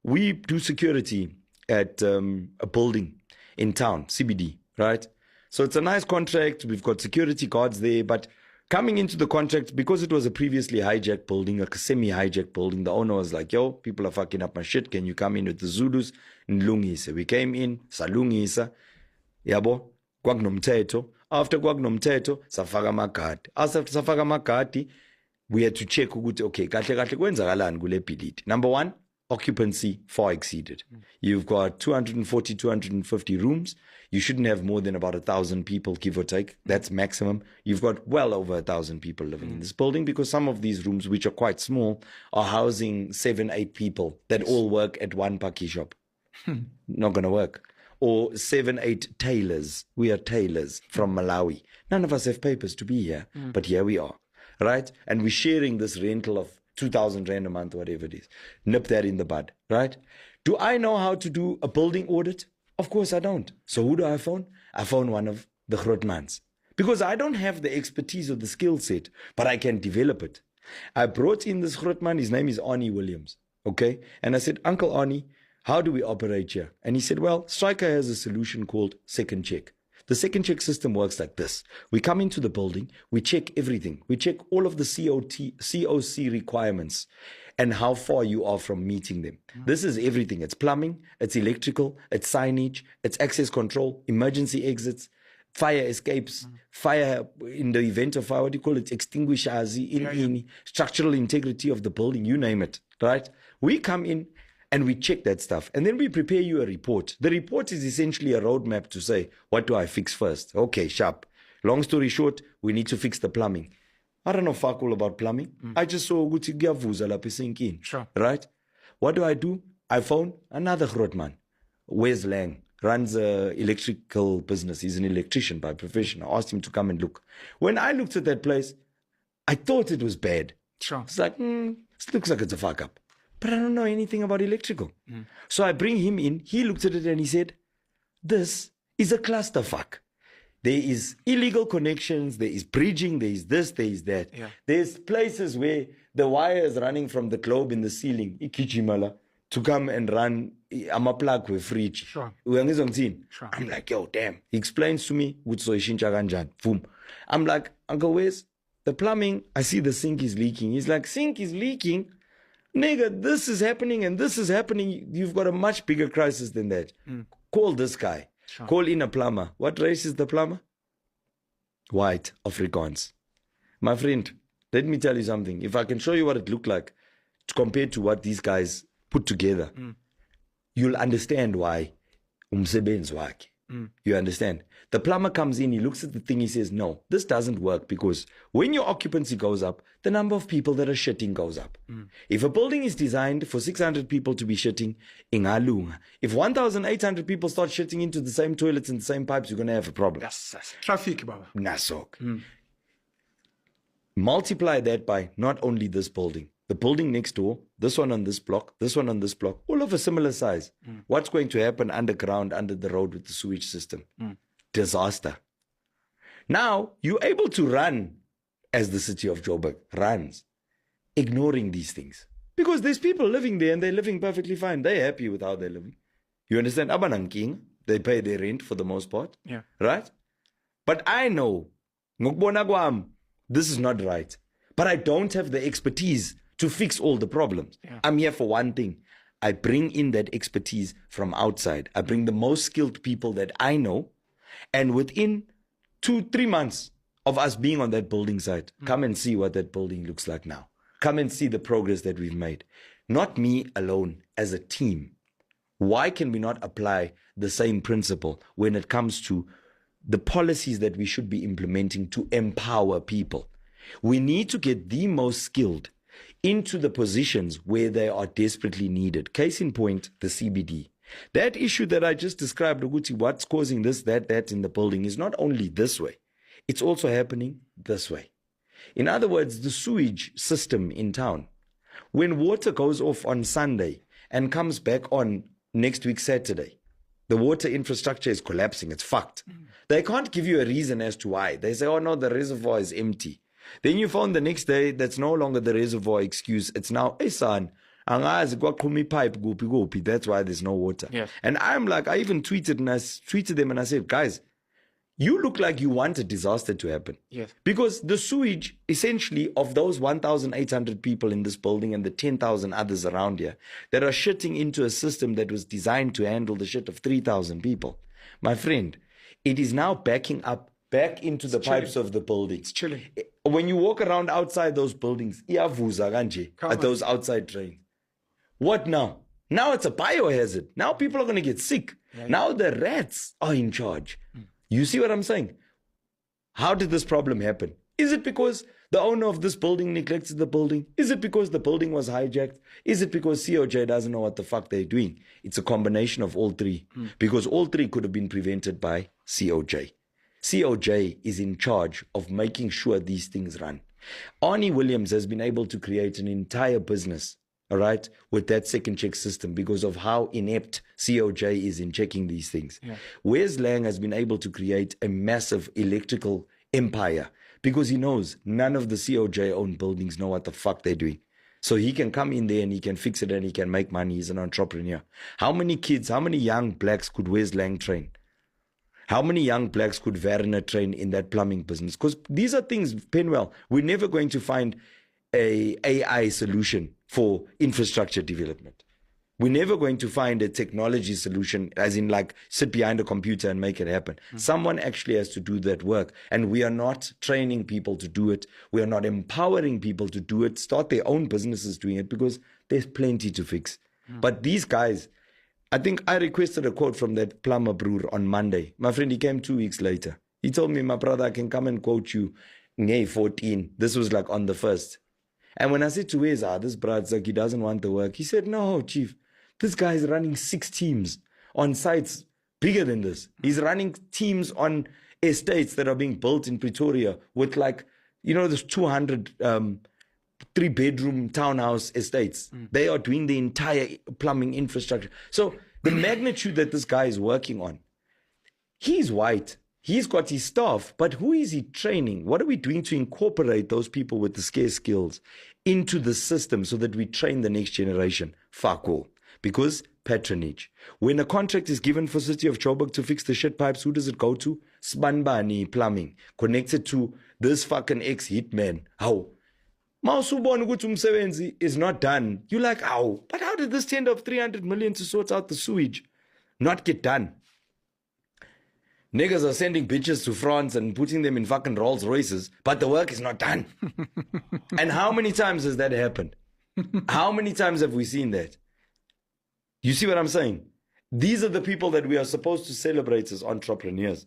we do security at a building in town, CBD, right? So it's a nice contract. We've got security guards there, but coming into the contract, because it was a previously hijacked building, like a semi-hijacked building, the owner was like, yo, people are fucking up my shit. Can you come in with the Zulus? Nlungise. We came in, salungisa. Yabo, kwagnomteto. After kwagnomteto, safaka magadi. After safaka magadi, we had to check, okay, kahle kwenzakalani kule bhilidi. Number one, occupancy far exceeded. You've got 240, 250 rooms. You shouldn't have more than about 1,000 people, give or take. That's maximum. You've got well over 1,000 people living in this building, because some of these rooms, which are quite small, are housing 7, 8 people that all work at one paki shop. Not going to work. Or 7, 8 tailors. We are tailors from Malawi. None of us have papers to be here, but here we are, right? And we're sharing this rental of 2,000 rand a month, whatever it is. Nip that in the bud, right? Do I know how to do a building audit? Of course I don't. So who do I phone? I phone one of the Grootmans, because I don't have the expertise or the skill set, but I can develop it. I brought in this Grootman. His name is Arnie Williams. Okay. And I said, Uncle Arnie, how do we operate here? And he said, well, Striker has a solution called Second Check. The Second Check system works like this. We come into the building, we check everything. We check all of the COC requirements and how far you are from meeting them. This is everything. It's plumbing, it's electrical, it's signage, it's access control, emergency exits, fire escapes, fire in the event of fire, what do you call it? Extinguishers, structural integrity of the building, you name it, right? We come in and we check that stuff. And then we prepare you a report. The report is essentially a roadmap to say, what do I fix first? Okay, sharp. Long story short, we need to fix the plumbing. I don't know fuck all about plumbing. I just saw ukuthi kuyavuza lapha esinkin. Sure. Right? What do? I phone another Grootman. Wes Lang runs a electrical business. He's an electrician by profession. I asked him to come and look. When I looked at that place, I thought it was bad. Sure. It's like, this looks like it's a fuck up. But I don't know anything about electrical. So I bring him in. He looked at it and he said, this is a clusterfuck. There is illegal connections. There is bridging. There is this. There is that. Yeah. There's places where the wire is running from the globe in the ceiling, ikijimala, to come and run amaplug with fridge. Sure. Sure. I'm like, yo, damn. He explains to me, boom. I'm like, Uncle Wes, the plumbing, I see the sink is leaking. He's like, sink is leaking? Nigga, this is happening and this is happening. You've got a much bigger crisis than that. Call this guy. Sure. Call in a plumber. What race is the plumber? White, Afrikaans. My friend, let me tell you something. If I can show you what it looked like compared to what these guys put together, you'll understand why umsebenzi wakhe. You understand? The plumber comes in, he looks at the thing, he says, no, this doesn't work, because when your occupancy goes up, the number of people that are shitting goes up. If a building is designed for 600 people to be shitting, ingalunga. If 1,800 people start shitting into the same toilets and the same pipes, you're going to have a problem. Yes. Traffic, Baba. Nasok. Multiply that by not only this building, the building next door, this one on this block, this one on this block, all of a similar size. What's going to happen underground, under the road with the sewage system? Disaster. Now, you're able to run as the city of Joburg runs, ignoring these things. Because there's people living there and they're living perfectly fine. They're happy with how they're living. You understand? Abananking, they pay their rent for the most part. Yeah. Right? But I know, ngokubona kwami, this is not right. But I don't have the expertise to fix all the problems. Yeah. I'm here for one thing. I bring in that expertise from outside. I bring the most skilled people that I know. And within 2-3 months of us being on that building site, come and see what that building looks like now. Come and see the progress that we've made. Not me alone, as a team. Why can we not apply the same principle when it comes to the policies that we should be implementing to empower people? We need to get the most skilled into the positions where they are desperately needed. Case in point, the CBD. That issue that I just described, Uguti, what's causing this, that in the building, is not only this way. It's also happening this way. In other words, the sewage system in town, when water goes off on Sunday and comes back on next week Saturday, the water infrastructure is collapsing. It's fucked. They can't give you a reason as to why. They say, oh no, the reservoir is empty. Then you found the next day, that's no longer the reservoir excuse. It's now, hey son, Angazi kwaqhuma pipe kuphi kuphi. That's why there's no water. Yes. And I'm like, I even tweeted them and I said, guys, you look like you want a disaster to happen. Yes. Because the sewage, essentially, of those 1,800 people in this building and the 10,000 others around here that are shitting into a system that was designed to handle the shit of 3,000 people. My friend, it is now backing up back into the pipes of the building. It's chilling. When you walk around outside those buildings, iyavuza kanje at those outside drains. What now? Now it's a biohazard. Now people are going to get sick. Yeah. Now the rats are in charge. You see what I'm saying? How did this problem happen? Is it because the owner of this building neglected the building? Is it because the building was hijacked? Is it because COJ doesn't know what the fuck they're doing? It's a combination of all three. Because all three could have been prevented by COJ. COJ is in charge of making sure these things run. Arnie Williams has been able to create an entire business, all right, with that second check system because of how inept COJ is in checking these things. Yeah. Wes Lang has been able to create a massive electrical empire because he knows none of the COJ-owned buildings know what the fuck they're doing. So he can come in there and he can fix it and he can make money. He's an entrepreneur. How many kids, how many young blacks could Wes Lang train? How many young blacks could Werner train in that plumbing business? Because these are things, Penwell, we're never going to find a AI solution for infrastructure development. We're never going to find a technology solution, as in like sit behind a computer and make it happen. Someone actually has to do that work. And we are not training people to do it. We are not empowering people to do it, start their own businesses doing it because there's plenty to fix. But these guys, I think I requested a quote from that plumber brewer on Monday. My friend, he came 2 weeks later. He told me, my brother, I can come and quote you May 14. This was like on the 1st. And when I said to Weza, this brad's like, he doesn't want the work. He said, no, chief, this guy is running 6 teams on sites bigger than this. He's running teams on estates that are being built in Pretoria with like, you know, there's 200 3-bedroom townhouse estates. They are doing the entire plumbing infrastructure. So the magnitude that this guy is working on, he's white. He's got his staff, but who is he training? What are we doing to incorporate those people with the scarce skills into the system so that we train the next generation? Fuck all. Because patronage. When a contract is given for City of Joburg to fix the shit pipes, who does it go to? Spanbani Plumbing. Connected to this fucking ex-hitman. How? Mausubon Umsebenzi is not done. You're like, how? But how did this tender of 300 million to sort out the sewage not get done? Niggas are sending bitches to France and putting them in fucking Rolls Royces, but the work is not done. And how many times has that happened? How many times have we seen that? You see what I'm saying? These are the people that we are supposed to celebrate as entrepreneurs.